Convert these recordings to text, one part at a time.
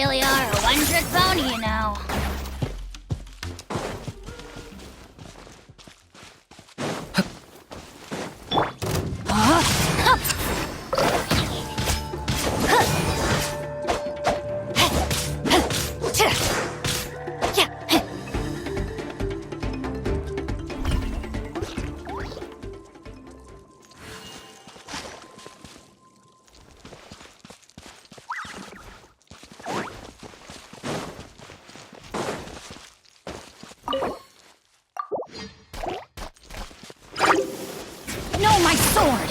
really are a one-trick pony, you know. No, my sword!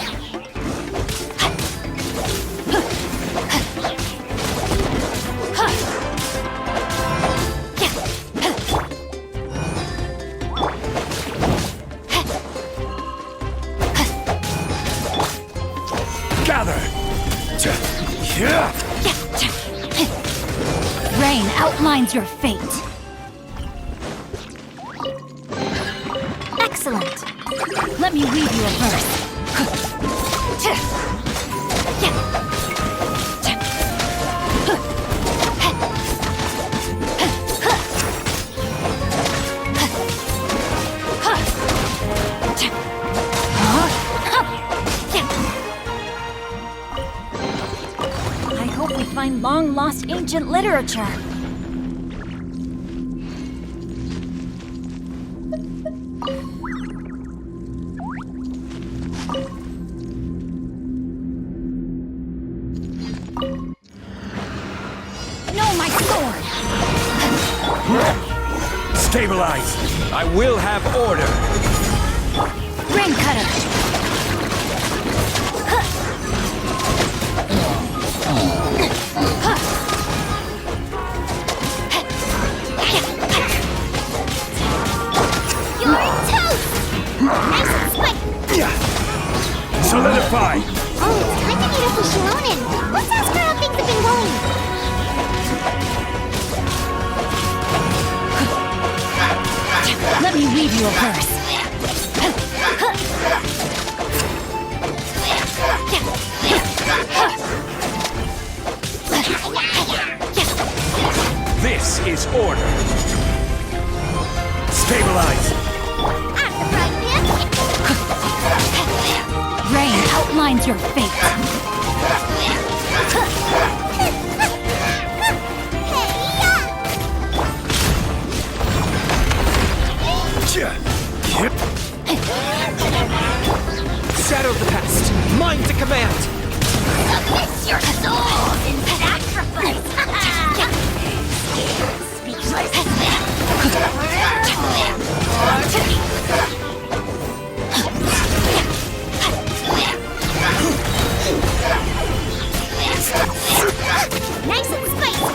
Gather! Rain outlines your fate. Excellent. Let me read you a verse. I hope we find long-lost ancient literature. No, my sword! Stabilize! I will have order! Ring cutter! You're toast! Nice and squick! Solidify! Oh, it's time to meet up with Shilonen. Let's ask her how things have been going. Let me read you a verse. This is order! Stabilize! I'm the bride man. Rain outlines your fate. Shadow of the past! Mine to command! Submit your souls in sacrifice. Nice and spicy.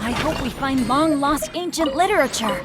I hope we find long-lost ancient literature.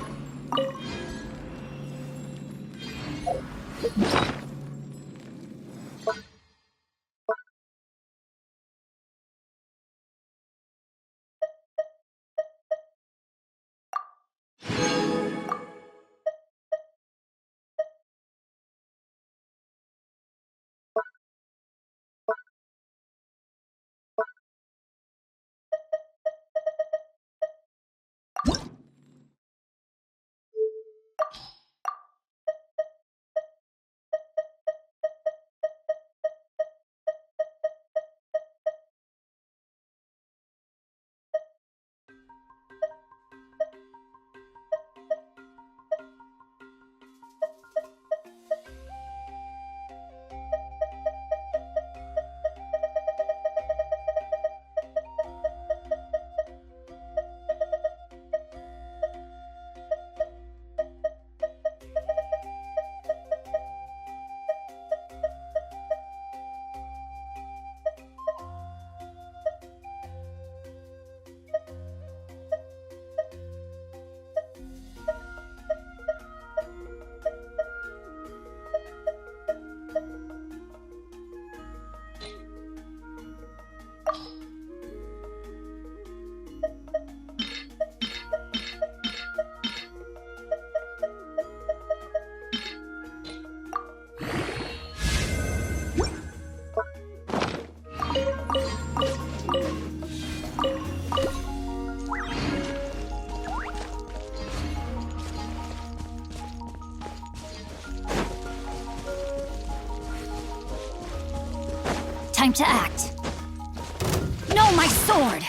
Time to act. No, my sword!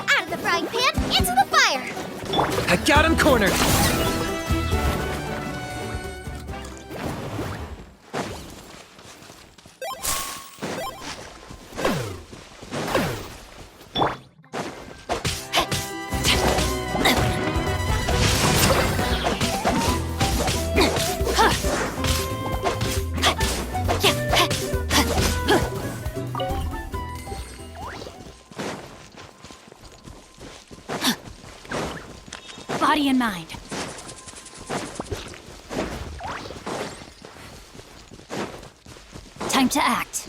Out of the frying pan, into the fire! I got him cornered! Body and mind. Time to act.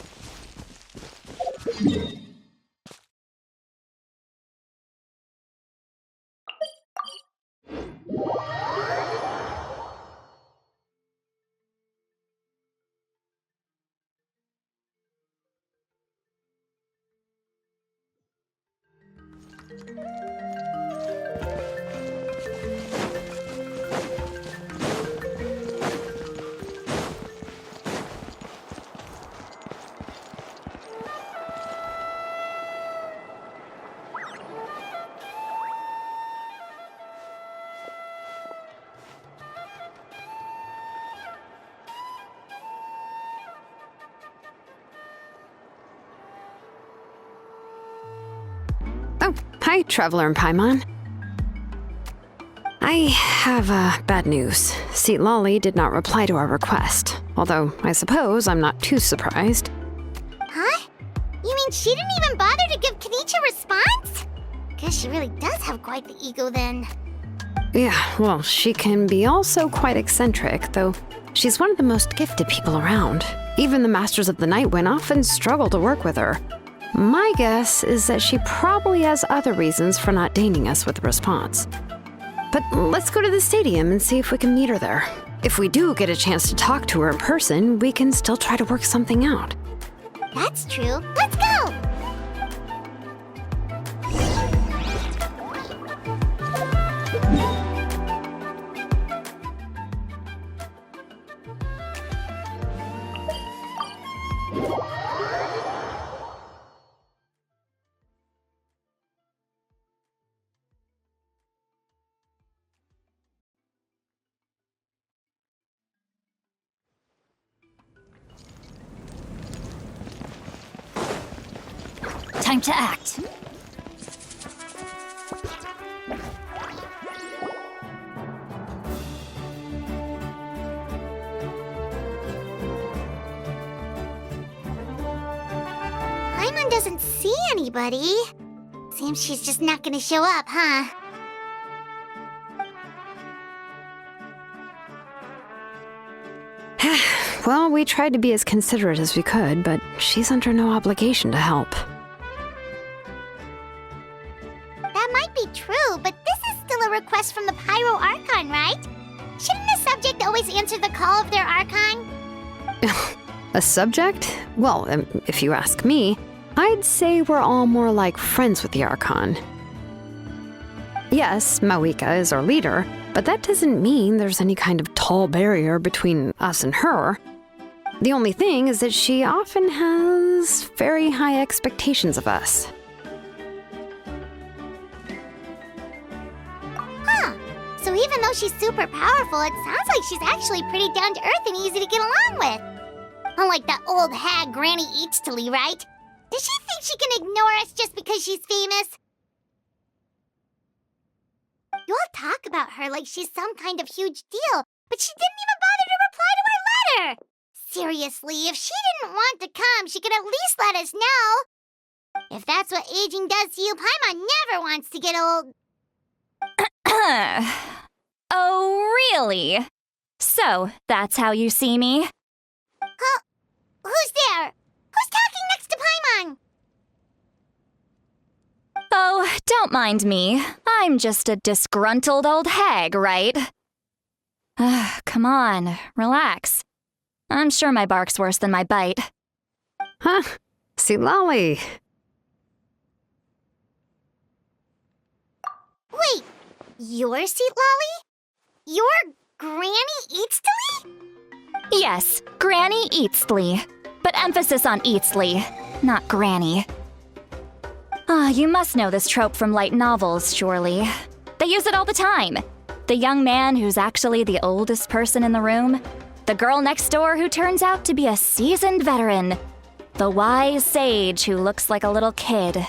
Oh, hi, Traveler and Paimon. I have bad news. Lolly did not reply to our request, although I suppose I'm not too surprised. Huh? You mean she didn't even bother to give Kenichi a response? Guess she really does have quite the ego then. Yeah, well, she can be also quite eccentric, though she's one of the most gifted people around. Even the Masters of the Night Wind often struggle to work with her. My guess is that she probably has other reasons for not deigning us with a response. But let's go to the stadium and see if we can meet her there. If we do get a chance to talk to her in person, we can still try to work something out. That's true. Let's go! Time to act. Paimon doesn't see anybody. Seems she's just not gonna show up, huh? Well, we tried to be as considerate as we could, but she's under no obligation to help. That might be true, but this is still a request from the Pyro Archon, right? Shouldn't a subject always answer the call of their Archon? A subject? Well, if you ask me, I'd say we're all more like friends with the Archon. Yes, Mawika is our leader, but that doesn't mean there's any kind of tall barrier between us and her. The only thing is that she often has very high expectations of us. Huh. So even though she's super powerful, it sounds like she's actually pretty down to earth and easy to get along with. Unlike that old hag Granny Eatstily, right? Does she think she can ignore us just because she's famous? You all talk about her like she's some kind of huge deal, but she didn't even bother to reply to our letter! Seriously, if she didn't want to come, she could at least let us know. If that's what aging does to you, Paimon never wants to get old. Oh, really? So, that's how you see me? Huh? Who's there? Who's talking next to Paimon? Oh, don't mind me. I'm just a disgruntled old hag, right? Come on, relax. I'm sure my bark's worse than my bite. Huh? Lolly. Wait, you're Lolly? You're Granny Eatstily? Yes, Granny Eatsley. But emphasis on Eatsley, not Granny. Ah, you must know this trope from light novels, surely. They use it all the time. The young man who's actually the oldest person in the room. The girl next door who turns out to be a seasoned veteran. The wise sage who looks like a little kid.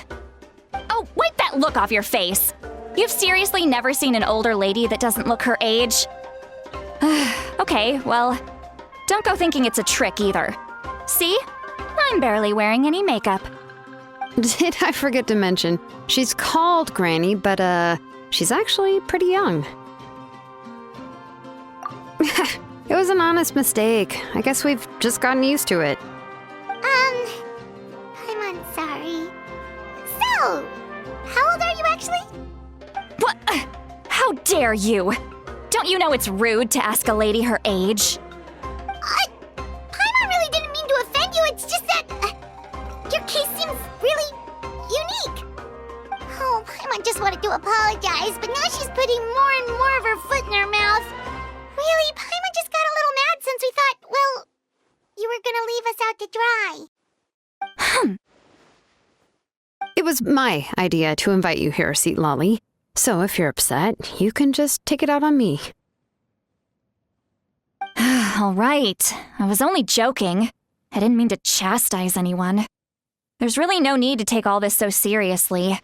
Oh, wipe that look off your face! You've seriously never seen an older lady that doesn't look her age? Okay, well, don't go thinking it's a trick either. See? I'm barely wearing any makeup. Did I forget to mention, she's called Granny, but she's actually pretty young. It was an honest mistake. I guess we've just gotten used to it. I'm sorry. So, how old are you actually? What? How dare you? Don't you know it's rude to ask a lady her age? Paimon really didn't mean to offend you, it's just that your case seems really unique. Oh, Paimon just wanted to apologize, but now she's putting more and more of her foot in her mouth. Really, Paimon just got a little mad since we thought, well, you were gonna leave us out to dry. It was my idea to invite you here, Seat Lolly. So if you're upset, you can just take it out on me. All right. I was only joking. I didn't mean to chastise anyone. There's really no need to take all this so seriously.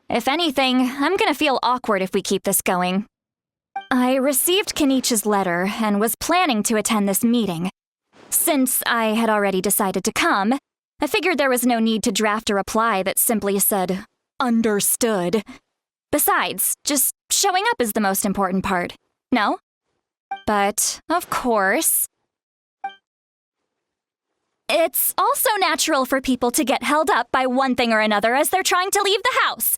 If anything, I'm gonna feel awkward if we keep this going. I received Kenichi's letter and was planning to attend this meeting. Since I had already decided to come, I figured there was no need to draft a reply that simply said, "Understood." Besides, just showing up is the most important part, no? But, of course, it's also natural for people to get held up by one thing or another as they're trying to leave the house.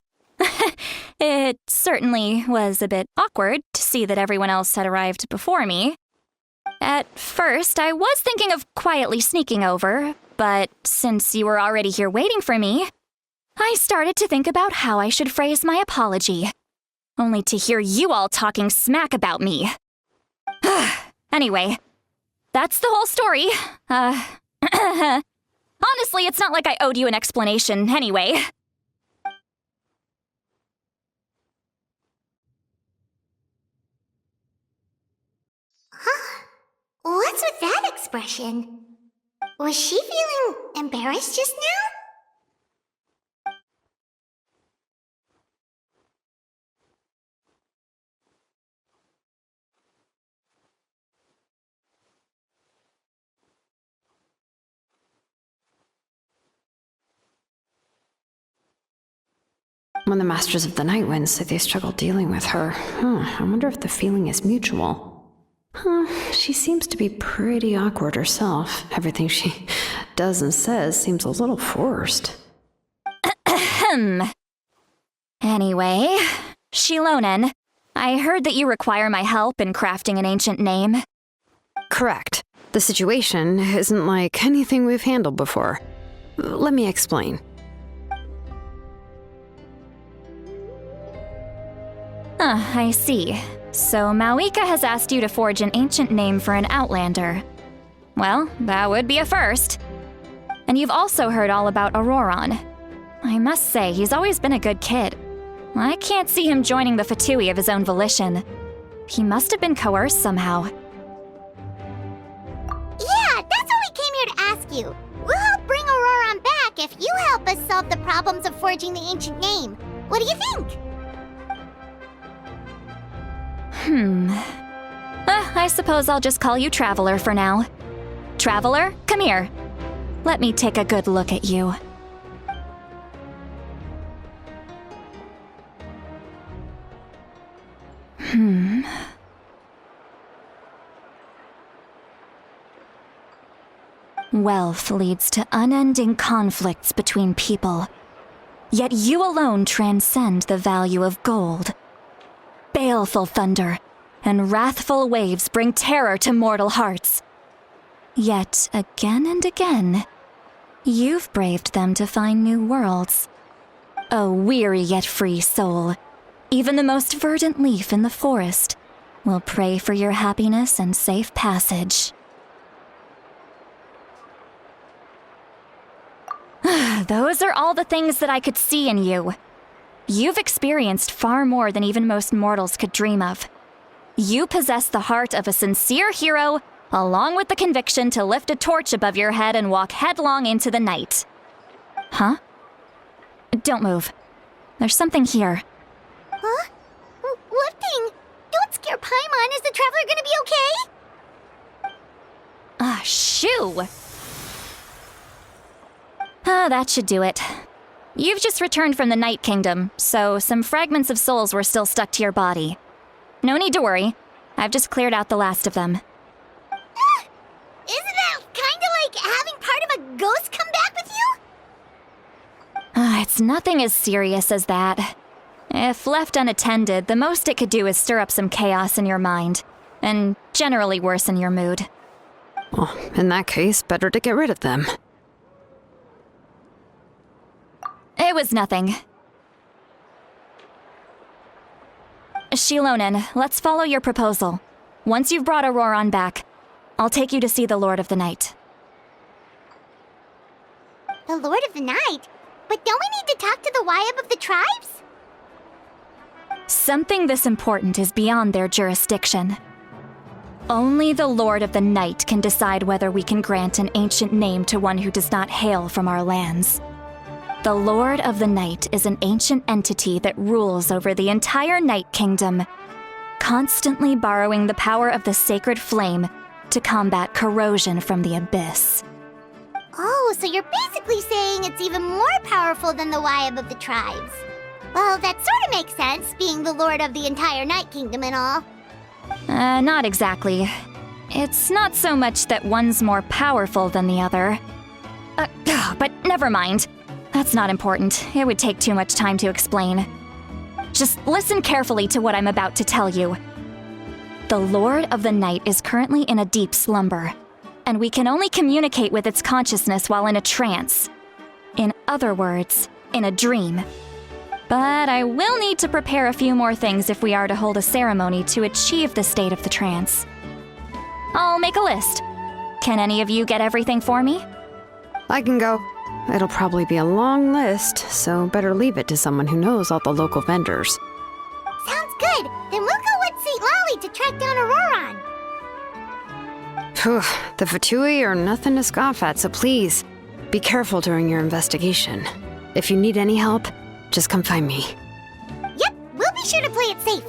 It certainly was a bit awkward to see that everyone else had arrived before me. At first, I was thinking of quietly sneaking over, but since you were already here waiting for me, I started to think about how I should phrase my apology, only to hear you all talking smack about me. Anyway, that's the whole story. Honestly, it's not like I owed you an explanation anyway. What's with that expression? Was she feeling embarrassed just now? When the Masters of the Night Wind say they struggle dealing with her, I wonder if the feeling is mutual. She seems to be pretty awkward herself. Everything she does and says seems a little forced. Anyway, Shilonen, I heard that you require my help in crafting an ancient name. Correct. The situation isn't like anything we've handled before. Let me explain. I see. So Mauika has asked you to forge an ancient name for an Outlander. Well, that would be a first. And you've also heard all about Auroron. I must say, he's always been a good kid. I can't see him joining the Fatui of his own volition. He must have been coerced somehow. Yeah, that's what we came here to ask you. We'll help bring Auroron back if you help us solve the problems of forging the ancient name. What do you think? I suppose I'll just call you Traveler for now. Traveler, come here. Let me take a good look at you. Wealth leads to unending conflicts between people. Yet you alone transcend the value of gold. Baleful thunder and wrathful waves bring terror to mortal hearts. Yet again and again, you've braved them to find new worlds. O weary yet free soul, even the most verdant leaf in the forest will pray for your happiness and safe passage. those are all the things that I could see in you. You've experienced far more than even most mortals could dream of. You possess the heart of a sincere hero, along with the conviction to lift a torch above your head and walk headlong into the night. Huh? Don't move. There's something here. Huh? What thing? Don't scare Paimon. Is the traveler gonna be okay? Ah, shoo! That should do it. You've just returned from the Night Kingdom, so some fragments of souls were still stuck to your body. No need to worry. I've just cleared out the last of them. Isn't that kinda like having part of a ghost come back with you? It's nothing as serious as that. If left unattended, the most it could do is stir up some chaos in your mind, and generally worsen your mood. Well, in that case, better to get rid of them. It was nothing. Shilonen, let's follow your proposal. Once you've brought Auroron back, I'll take you to see the Lord of the Night. The Lord of the Night? But don't we need to talk to the Wyab of the tribes? Something this important is beyond their jurisdiction. Only the Lord of the Night can decide whether we can grant an ancient name to one who does not hail from our lands. The Lord of the Night is an ancient entity that rules over the entire Night Kingdom, constantly borrowing the power of the sacred flame to combat corrosion from the abyss. Oh, so you're basically saying it's even more powerful than the Wyab of the tribes. Well, that sort of makes sense, being the lord of the entire Night Kingdom and all. Not exactly. It's not so much that one's more powerful than the other. But never mind. That's not important. It would take too much time to explain. Just listen carefully to what I'm about to tell you. The Lord of the Night is currently in a deep slumber, and we can only communicate with its consciousness while in a trance. In other words, in a dream. But I will need to prepare a few more things if we are to hold a ceremony to achieve the state of the trance. I'll make a list. Can any of you get everything for me? I can go. It'll probably be a long list, so better leave it to someone who knows all the local vendors. Sounds good. Then we'll go with St. Lolly to track down Auroron. Phew, the Fatui are nothing to scoff at, so please, be careful during your investigation. If you need any help, just come find me. Yep, we'll be sure to play it safe.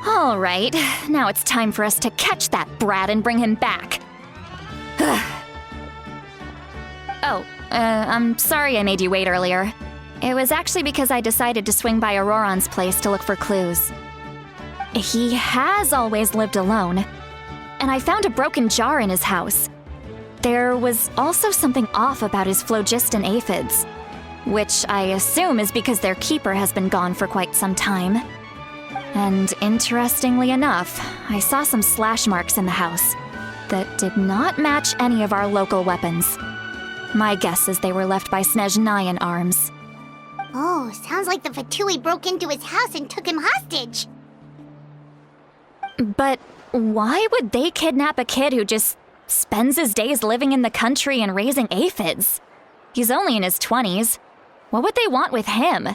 All right, now it's time for us to catch that brat and bring him back. I'm sorry I made you wait earlier. It was actually because I decided to swing by Auroron's place to look for clues. He has always lived alone, and I found a broken jar in his house. There was also something off about his phlogiston aphids, which I assume is because their keeper has been gone for quite some time. And interestingly enough, I saw some slash marks in the house that did not match any of our local weapons. My guess is they were left by Snezhnayan arms. Oh, sounds like the Fatui broke into his house and took him hostage. But why would they kidnap a kid who just spends his days living in the country and raising aphids? He's only in his 20s. What would they want with him?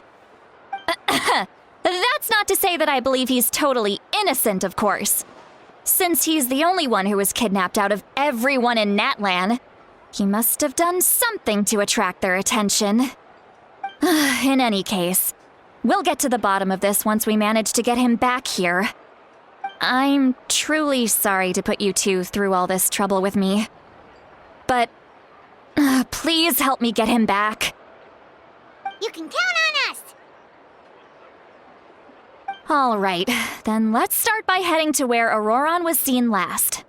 That's not to say that I believe he's totally innocent, of course. Since he's the only one who was kidnapped out of everyone in Natlan, he must have done something to attract their attention. In any case, we'll get to the bottom of this once we manage to get him back here. I'm truly sorry to put you two through all this trouble with me. But please help me get him back. You can count on us! All right, then let's start by heading to where Auroron was seen last.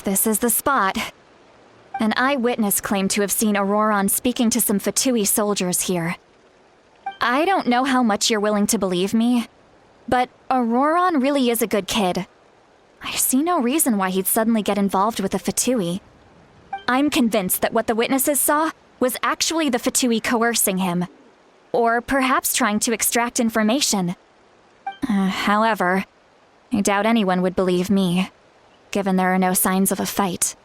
This is the spot. An eyewitness claimed to have seen Auroron speaking to some Fatui soldiers here. I don't know how much you're willing to believe me, but Auroron really is a good kid. I see no reason why he'd suddenly get involved with the Fatui. I'm convinced that what the witnesses saw was actually the Fatui coercing him, or perhaps trying to extract information. However, I doubt anyone would believe me, given there are no signs of a fight.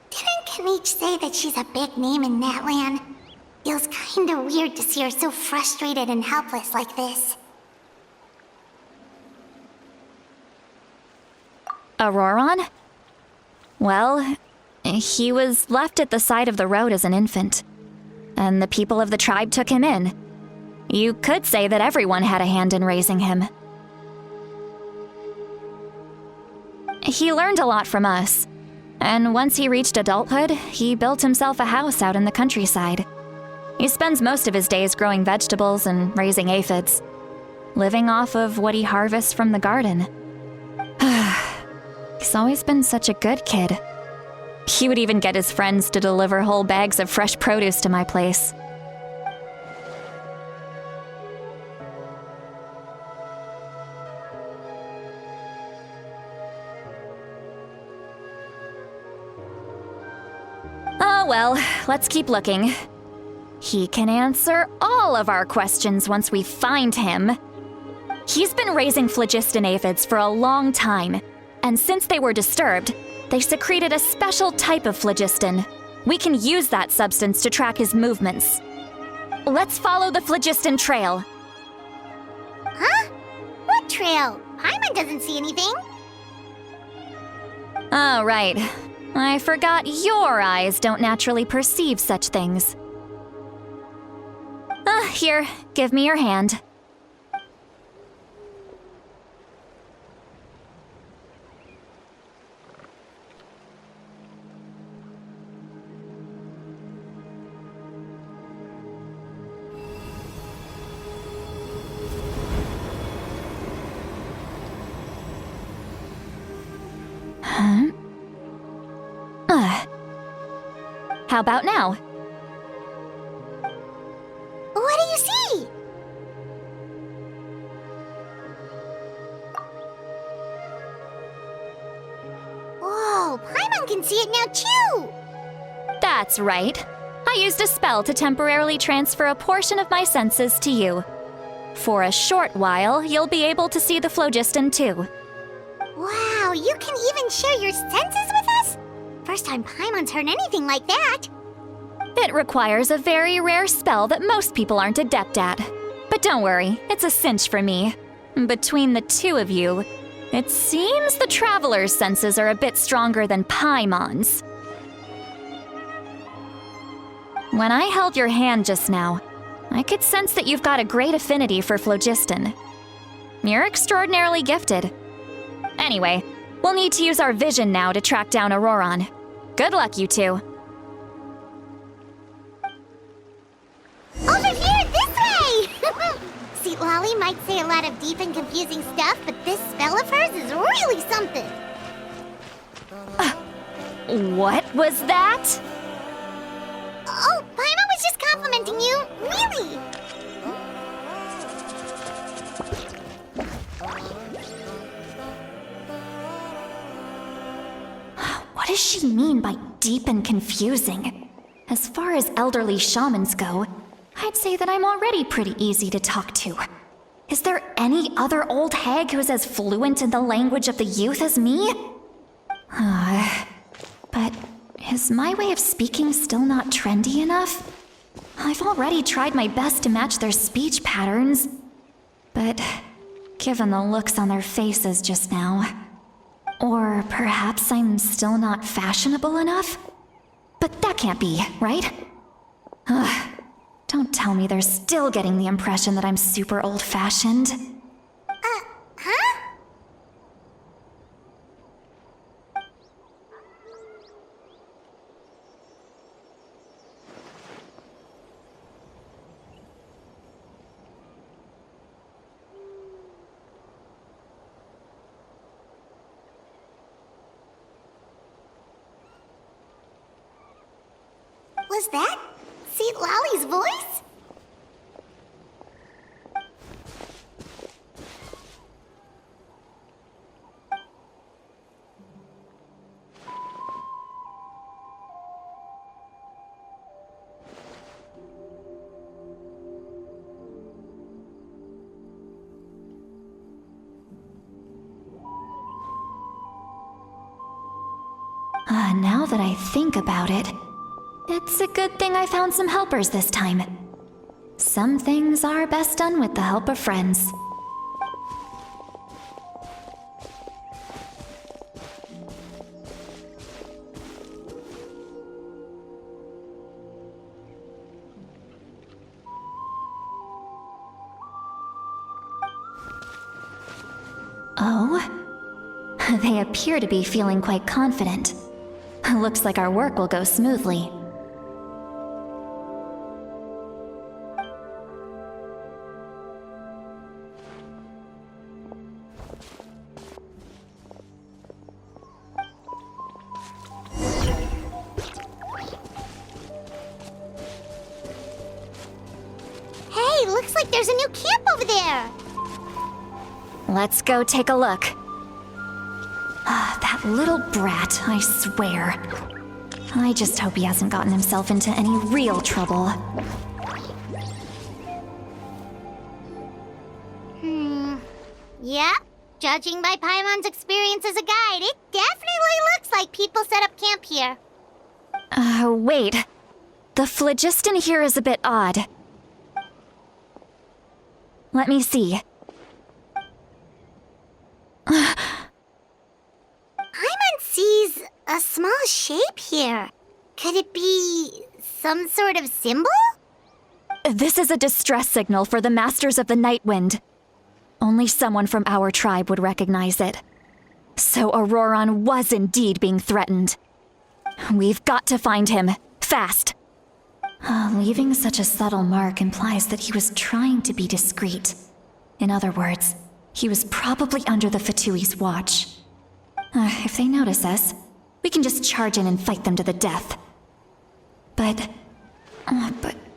Didn't Kanich say that she's a big name in Natlan? Feels kinda weird to see her so frustrated and helpless like this. Auroron? Well, he was left at the side of the road as an infant, and the people of the tribe took him in. You could say that everyone had a hand in raising him. He learned a lot from us, and once he reached adulthood, he built himself a house out in the countryside. He spends most of his days growing vegetables and raising aphids, living off of what he harvests from the garden. He's always been such a good kid. He would even get his friends to deliver whole bags of fresh produce to my place. Oh well, let's keep looking. He can answer all of our questions once we find him. He's been raising phlogiston aphids for a long time, and since they were disturbed, they secreted a special type of phlogiston. We can use that substance to track his movements. Let's follow the phlogiston trail. Huh? What trail? Paimon doesn't see anything. Oh, right. I forgot your eyes don't naturally perceive such things. Here, give me your hand. How about now? What do you see? Whoa, Paimon can see it now too! That's right. I used a spell to temporarily transfer a portion of my senses to you. For a short while, you'll be able to see the phlogiston too. Wow, you can even share your senses with us? First time Paimon's heard anything like that. It requires a very rare spell that most people aren't adept at. But don't worry, it's a cinch for me. Between the two of you, it seems the Traveler's senses are a bit stronger than Paimon's. When I held your hand just now, I could sense that you've got a great affinity for phlogiston. You're extraordinarily gifted. Anyway, we'll need to use our vision now to track down Auroron. Good luck, you two. Over here, this way! See, Lolly might say a lot of deep and confusing stuff, but this spell of hers is really something. What was that? Oh, Paimon was just complimenting you. Really? What does she mean by deep and confusing? As far as elderly shamans go, I'd say that I'm already pretty easy to talk to. Is there any other old hag who's as fluent in the language of the youth as me? But is my way of speaking still not trendy enough? I've already tried my best to match their speech patterns. But given the looks on their faces just now... Or perhaps I'm still not fashionable enough? But that can't be, right? Don't tell me they're still getting the impression that I'm super old-fashioned. Huh? Was that St. Lally's voice? Now that I think about it, it's a good thing I found some helpers this time. Some things are best done with the help of friends. Oh? They appear to be feeling quite confident. Looks like our work will go smoothly. Hey, looks like there's a new camp over there. Let's go take a look. That little brat, I swear. I just hope he hasn't gotten himself into any real trouble. Yeah, judging by Paimon's experience as a guide, it definitely looks like people set up camp here. Wait. The phlogiston here is a bit odd. Let me see. Paimon sees a small shape here. Could it be some sort of symbol? This is a distress signal for the Masters of the Night Wind. Only someone from our tribe would recognize it. So Auroron was indeed being threatened. We've got to find him, fast. Leaving such a subtle mark implies that he was trying to be discreet. In other words, he was probably under the Fatui's watch. If they notice us, we can just charge in and fight them to the death. But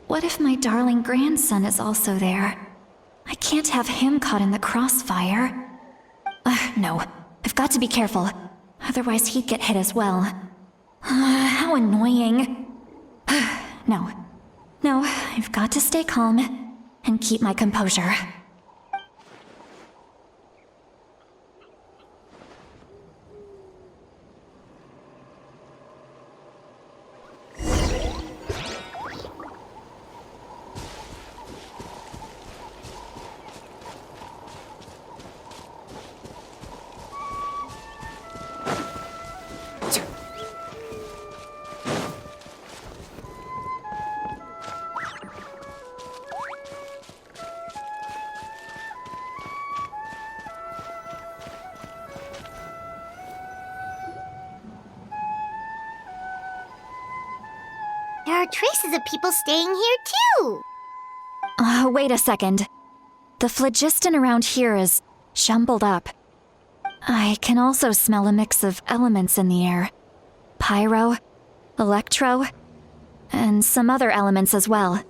what if my darling grandson is also there? I can't have him caught in the crossfire. No, I've got to be careful. Otherwise he'd get hit as well. How annoying. No, I've got to stay calm and keep my composure. There are traces of people staying here too. Wait a second. The phlogiston around here is jumbled up. I can also smell a mix of elements in the air. Pyro, electro, and some other elements as well.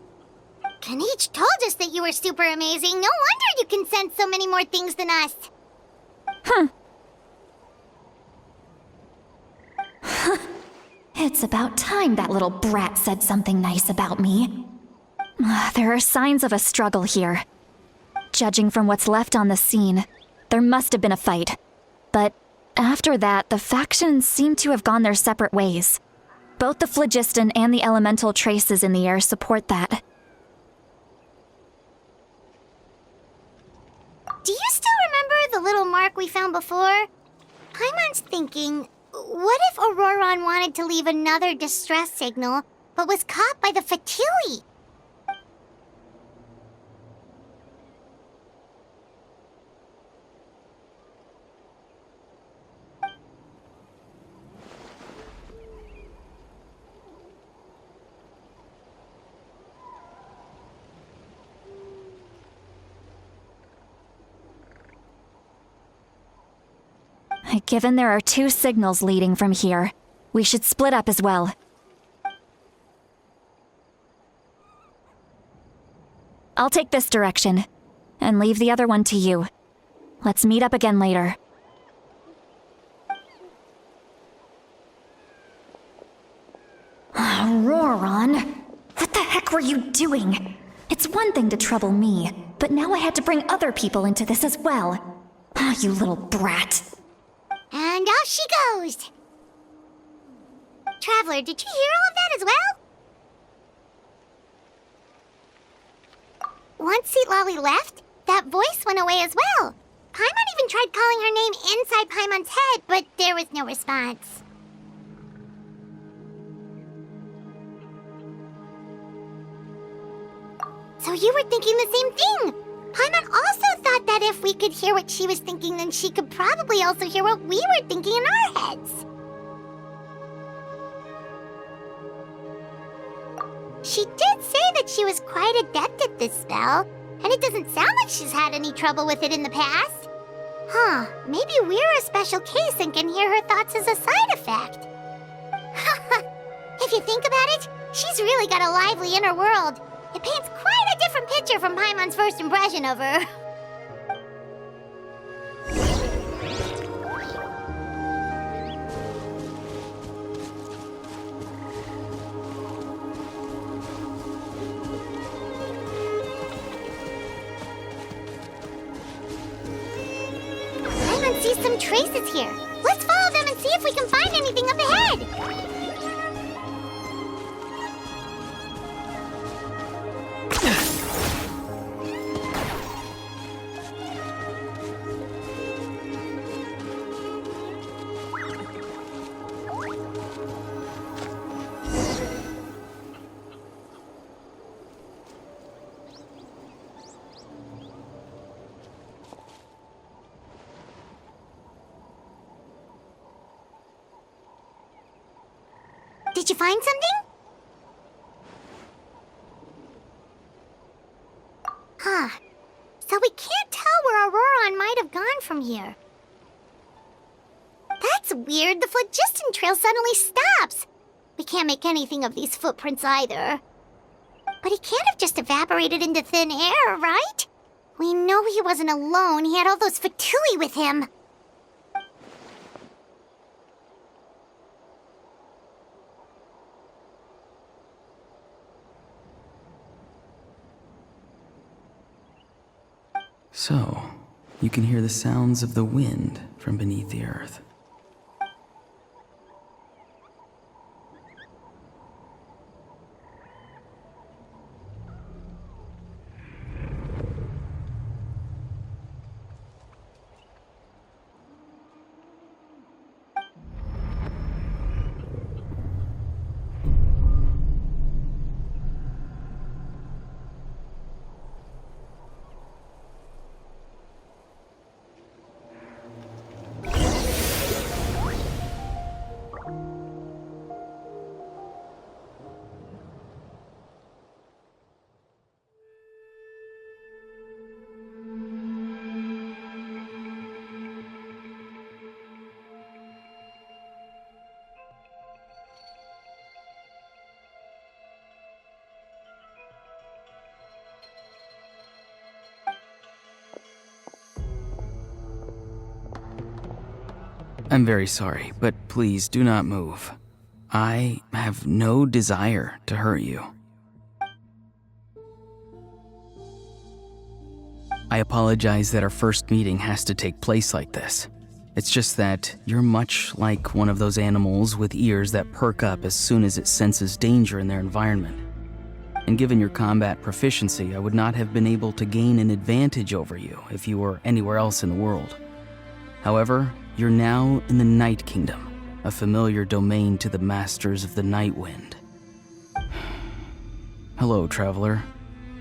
Kanich told us that you were super amazing. No wonder you can sense so many more things than us. It's about time that little brat said something nice about me. There are signs of a struggle here. Judging from what's left on the scene, there must have been a fight. But after that, the factions seem to have gone their separate ways. Both the phlogiston and the elemental traces in the air support that. Do you still remember the little mark we found before? Paimon's thinking, what if Auroron wanted to leave another distress signal, but was caught by the Fatui? Given there are two signals leading from here, we should split up as well. I'll take this direction, and leave the other one to you. Let's meet up again later. Roran, what the heck were you doing? It's one thing to trouble me, but now I had to bring other people into this as well. Ah, you little brat. And off she goes. Traveler, did you hear all of that as well? Once Seatlolly left, that voice went away as well. Paimon even tried calling her name inside Paimon's head, but there was no response. So you were thinking the same thing. Paimon also thought that if we could hear what she was thinking, then she could probably also hear what we were thinking in our heads. She did say that she was quite adept at this spell, and it doesn't sound like she's had any trouble with it in the past. Huh, maybe we're a special case and can hear her thoughts as a side effect. If you think about it, she's really got a lively inner world. It paints quite a different picture from Paimon's first impression of her. Paimon sees some traces here. Let's follow them and see if we can find anything up ahead. Did you find something? Huh. So we can't tell where Auroron might have gone from here. That's weird. The phlogiston trail suddenly stops. We can't make anything of these footprints either. But he can't have just evaporated into thin air, right? We know he wasn't alone. He had all those Fatui with him. So, you can hear the sounds of the wind from beneath the earth. I'm very sorry, but please do not move. I have no desire to hurt you. I apologize that our first meeting has to take place like this. It's just that you're much like one of those animals with ears that perk up as soon as it senses danger in their environment. And given your combat proficiency, I would not have been able to gain an advantage over you if you were anywhere else in the world. However, you're now in the Night Kingdom, a familiar domain to the Masters of the Night Wind. Hello, traveler.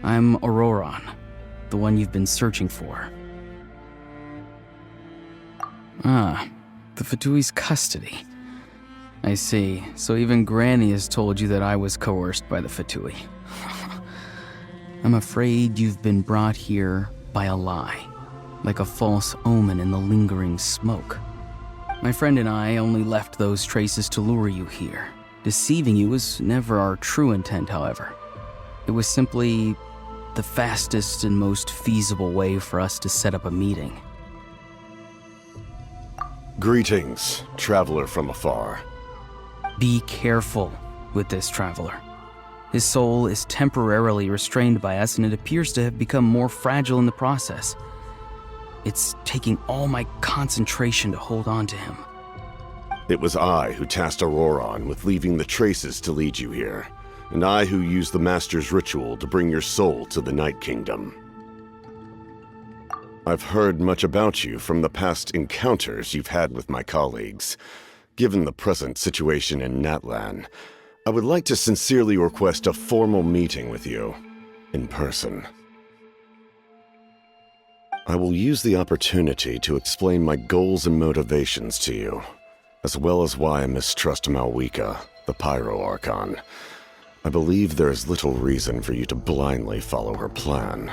I'm Auroron, the one you've been searching for. Ah, the Fatui's custody. I see. So even Granny has told you that I was coerced by the Fatui. I'm afraid you've been brought here by a lie, like a false omen in the lingering smoke. My friend and I only left those traces to lure you here. Deceiving you was never our true intent, however. It was simply the fastest and most feasible way for us to set up a meeting. Greetings, traveler from afar. Be careful with this traveler. His soul is temporarily restrained by us, and it appears to have become more fragile in the process. It's taking all my concentration to hold on to him. It was I who tasked Auroron with leaving the traces to lead you here, and I who used the Master's ritual to bring your soul to the Night Kingdom. I've heard much about you from the past encounters you've had with my colleagues. Given the present situation in Natlan, I would like to sincerely request a formal meeting with you, in person. I will use the opportunity to explain my goals and motivations to you, as well as why I mistrust Malwika, the Pyro Archon. I believe there is little reason for you to blindly follow her plan.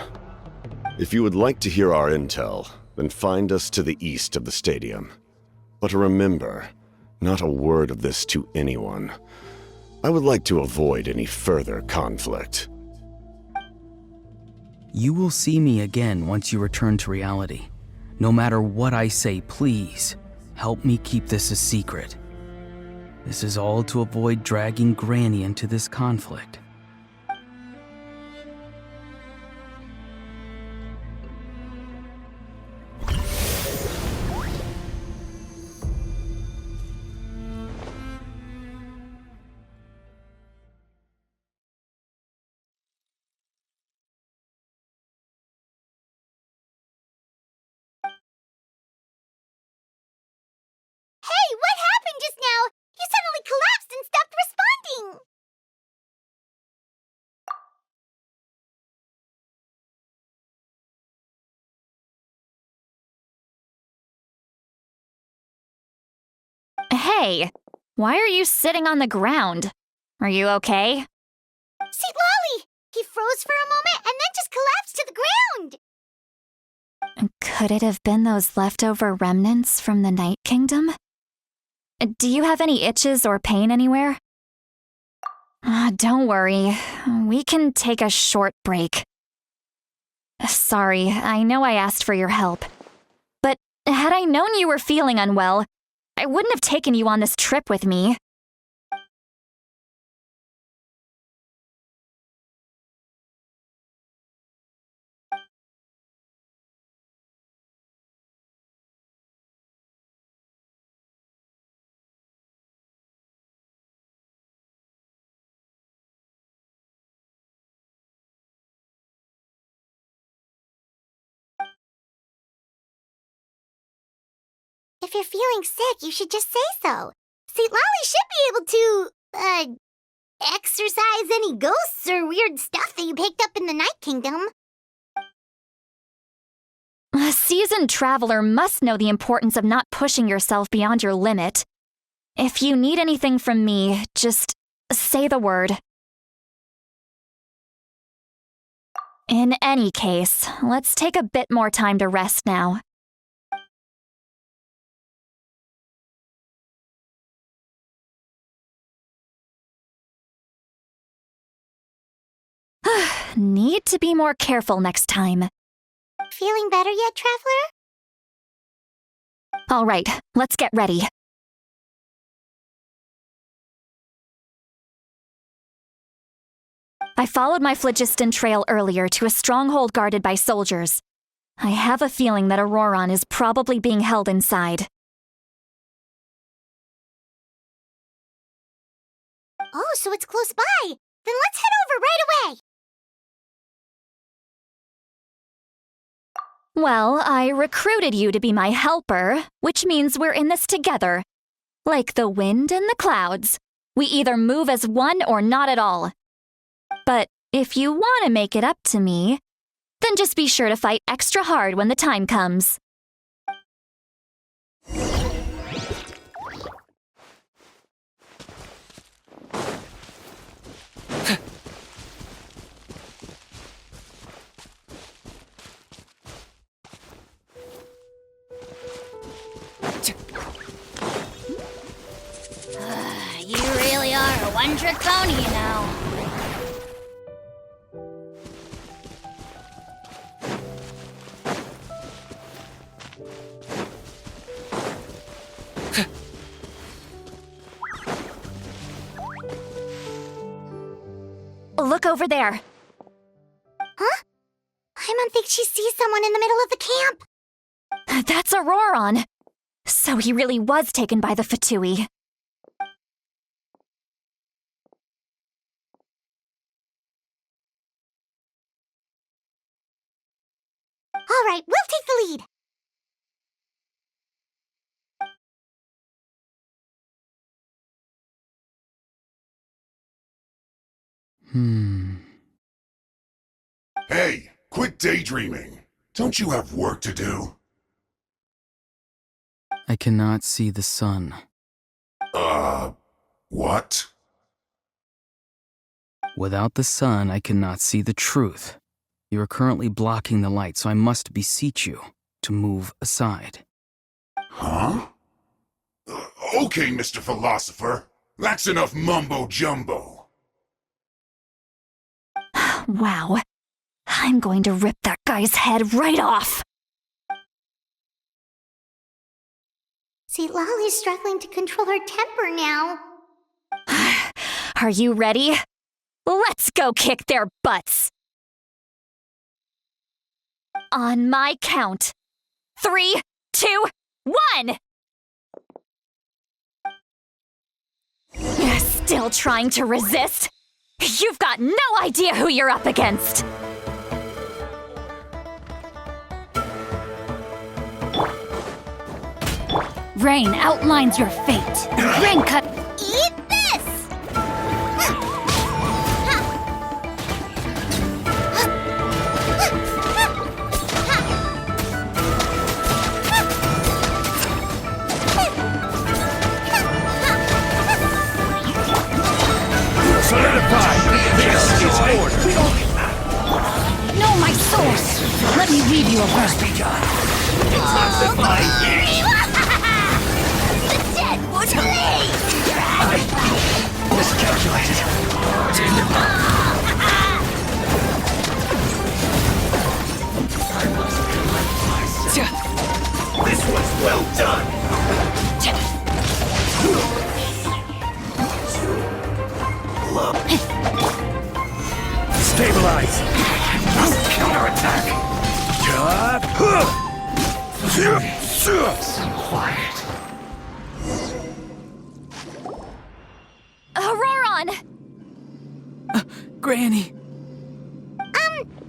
If you would like to hear our intel, then find us to the east of the stadium. But remember, not a word of this to anyone. I would like to avoid any further conflict. You will see me again once you return to reality. No matter what I say, please, help me keep this a secret. This is all to avoid dragging Granny into this conflict. Hey, what happened just now? You suddenly collapsed and stopped responding. Hey, why are you sitting on the ground? Are you okay? See, Lolly! He froze for a moment and then just collapsed to the ground. Could it have been those leftover remnants from the Night Kingdom? Do you have any itches or pain anywhere? Don't worry. We can take a short break. Sorry, I know I asked for your help. But had I known you were feeling unwell, I wouldn't have taken you on this trip with me. If you're feeling sick, you should just say so. See, Lolly should be able to, exorcise any ghosts or weird stuff that you picked up in the Night Kingdom. A seasoned traveler must know the importance of not pushing yourself beyond your limit. If you need anything from me, just say the word. In any case, let's take a bit more time to rest now. Need to be more careful next time. Feeling better yet, Traveler? All right, let's get ready. I followed my phlogiston trail earlier to a stronghold guarded by soldiers. I have a feeling that Auroron is probably being held inside. Oh, so it's close by. Then let's head over right away. Well, I recruited you to be my helper, which means we're in this together. Like the wind and the clouds. We either move as one or not at all. But if you want to make it up to me, then just be sure to fight extra hard when the time comes. You really are a one-trick pony, you know. over there. Huh? Paimon thinks she sees someone in the middle of the camp. That's Auroron. So he really was taken by the Fatui. All right, we'll take the lead. Hey, quit daydreaming. Don't you have work to do? I cannot see the sun. What? Without the sun, I cannot see the truth. You are currently blocking the light, so I must beseech you to move aside. Huh? Okay, Mr. Philosopher. That's enough mumbo-jumbo. Wow. I'm going to rip that guy's head right off. See, Lolly's struggling to control her temper now. Are you ready? Let's go kick their butts. On my count. 3, 2, 1! You're still trying to resist? You've got no idea who you're up against! Rain outlines your fate. Rain cut. Eat this! Solidify! This is order! No, my sword! Let me weave you a verse. Detoxify me! The dead would leave! Miscalculated. This was well done! Stabilize! Counterattack! Quiet. Auroron! Granny!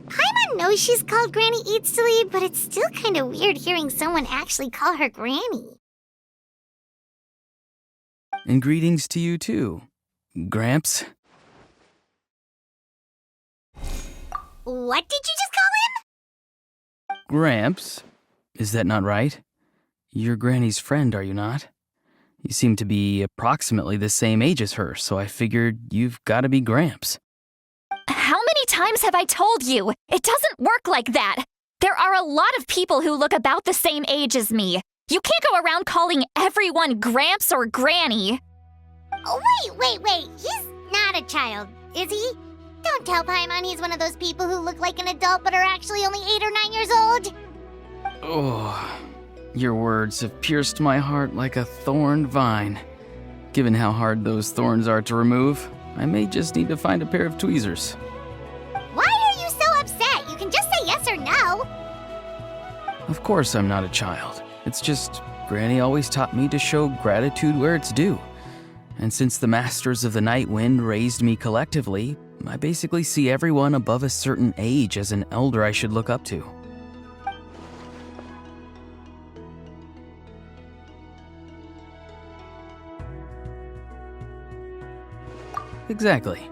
Paimon knows she's called Granny Eatsley, but it's still kind of weird hearing someone actually call her Granny. And greetings to you too, Gramps. What did you just call him? Gramps? Is that not right? You're Granny's friend, are you not? You seem to be approximately the same age as her, so I figured you've got to be Gramps. How many times have I told you? It doesn't work like that. There are a lot of people who look about the same age as me. You can't go around calling everyone Gramps or Granny. Oh, wait. He's not a child, is he? Don't tell Paimon he's one of those people who look like an adult but are actually only 8 or 9 years old. Oh, your words have pierced my heart like a thorn vine. Given how hard those thorns are to remove, I may just need to find a pair of tweezers. Why are you so upset? You can just say yes or no. Of course I'm not a child. It's just Granny always taught me to show gratitude where it's due. And since the Masters of the Night Wind raised me collectively, I basically see everyone above a certain age as an elder I should look up to. Exactly.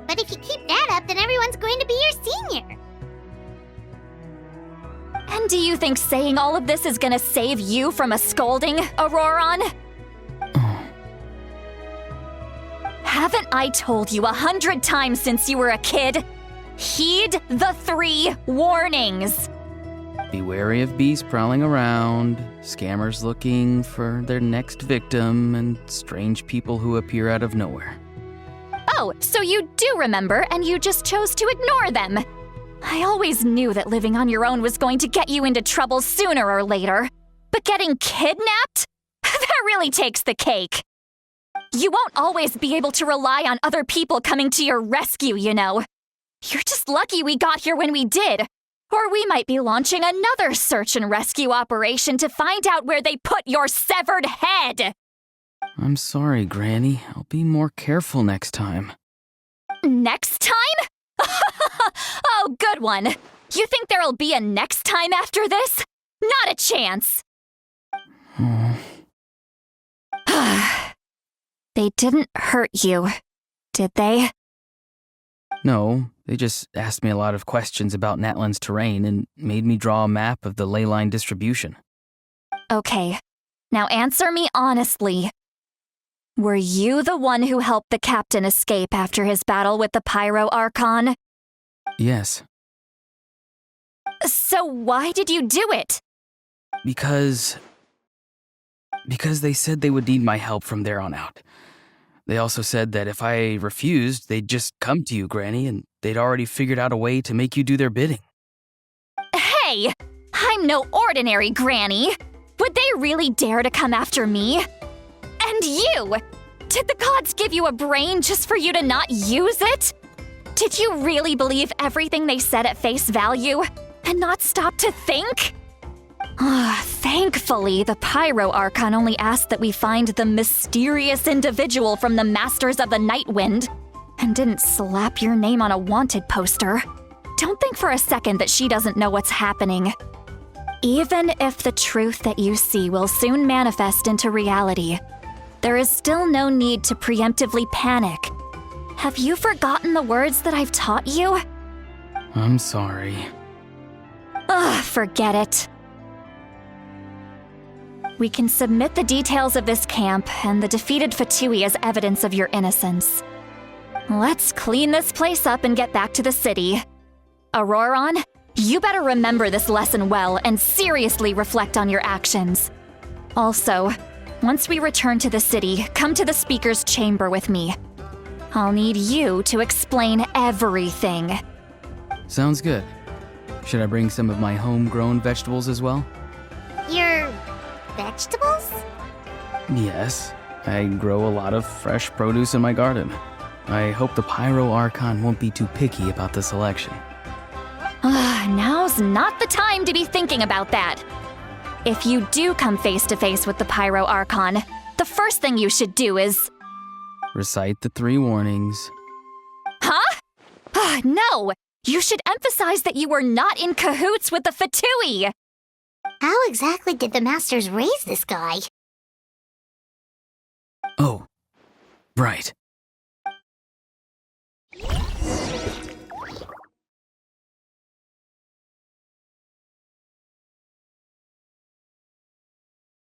But if you keep that up, then everyone's going to be your senior. And do you think saying all of this is gonna save you from a scolding, Auroron? Haven't I told you 100 times since you were a kid? Heed the 3 warnings. Be wary of bees prowling around, scammers looking for their next victim, and strange people who appear out of nowhere. Oh, so you do remember, and you just chose to ignore them. I always knew that living on your own was going to get you into trouble sooner or later. But getting kidnapped? That really takes the cake. You won't always be able to rely on other people coming to your rescue, you know. You're just lucky we got here when we did. Or we might be launching another search and rescue operation to find out where they put your severed head. I'm sorry, Granny. I'll be more careful next time. Next time? Oh, good one. You think there'll be a next time after this? Not a chance. They didn't hurt you, did they? No, they just asked me a lot of questions about Natlan's terrain and made me draw a map of the ley line distribution. Okay, now answer me honestly. Were you the one who helped the captain escape after his battle with the Pyro Archon? Yes. So why did you do it? Because they said they would need my help from there on out. They also said that if I refused, they'd just come to you, Granny, and they'd already figured out a way to make you do their bidding. Hey! I'm no ordinary Granny! Would they really dare to come after me? And you! Did the gods give you a brain just for you to not use it? Did you really believe everything they said at face value and not stop to think? Thankfully, the Pyro Archon only asked that we find the mysterious individual from the Masters of the Night Wind and didn't slap your name on a wanted poster. Don't think for a second that she doesn't know what's happening. Even if the truth that you see will soon manifest into reality, there is still no need to preemptively panic. Have you forgotten the words that I've taught you? I'm sorry. Forget it. We can submit the details of this camp and the defeated Fatui as evidence of your innocence. Let's clean this place up and get back to the city. Auroron, you better remember this lesson well and seriously reflect on your actions. Also, once we return to the city, come to the speaker's chamber with me. I'll need you to explain everything. Sounds good. Should I bring some of my homegrown vegetables as well? Your vegetables? Yes. I grow a lot of fresh produce in my garden. I hope the Pyro Archon won't be too picky about the selection. Now's not the time to be thinking about that. If you do come face to face with the Pyro Archon, the first thing you should do is... Recite the 3 warnings. Huh? No! You should emphasize that you were not in cahoots with the Fatui! How exactly did the Masters raise this guy? Oh, right.